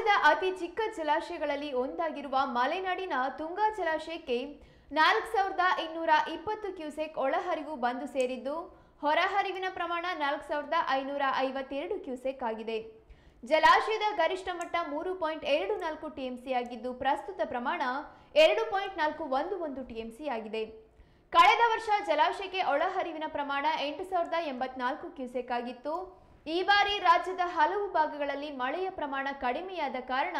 ರಾಜ್ಯದ ಅತಿ ಚಿಕ್ಕ ಜಲಾಶಯಗಳಲ್ಲಿ ಒಂದಾಗಿರುವ ಮಲೆನಾಡಿನ ತುಂಗಾ ಜಲಾಶಯಕ್ಕೆ 4220 ಕ್ಯೂಸೆಕ್ ಒಳಹರಿವು ಬಂದು ಸೇರಿದ್ದು, ಹೊರಹರಿವಿನ ಪ್ರಮಾಣ 4552 ಕ್ಯೂಸೆಕ್ ಆಗಿದೆ. ಜಲಾಶಯದ ಗರಿಷ್ಠ ಮಟ್ಟ 3.24 ಟಿಎಂಸಿ ಆಗಿದ್ದು, ಪ್ರಸ್ತುತ ಪ್ರಮಾಣ 2.411 ಟಿಎಂಸಿ ಆಗಿದೆ. ಕಳೆದ ವರ್ಷ ಜಲಾಶಯಕ್ಕೆ ಒಳಹರಿವಿನ ಪ್ರಮಾಣ 8084 ಕ್ಯೂಸೆಕ್ ಆಗಿತ್ತು. ಈ ಬಾರಿ ರಾಜ್ಯದ ಹಲವು ಭಾಗಗಳಲ್ಲಿ ಮಳೆಯ ಪ್ರಮಾಣ ಕಡಿಮೆಯಾದ ಕಾರಣ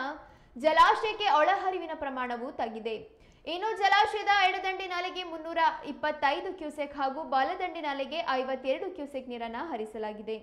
ಜಲಾಶಯಕ್ಕೆ ಒಳಹರಿವಿನ ಪ್ರಮಾಣವು ತಗ್ಗಿದೆ. ಇನ್ನು ಜಲಾಶಯದ ಎಡದಂಡೆ ನಾಲೆಗೆ 325 ಕ್ಯೂಸೆಕ್ ಹಾಗೂ ಬಲದಂಡೆ ನಾಲೆಗೆ 52 ಕ್ಯೂಸೆಕ್ ನೀರನ್ನು ಹರಿಸಲಾಗಿದೆ.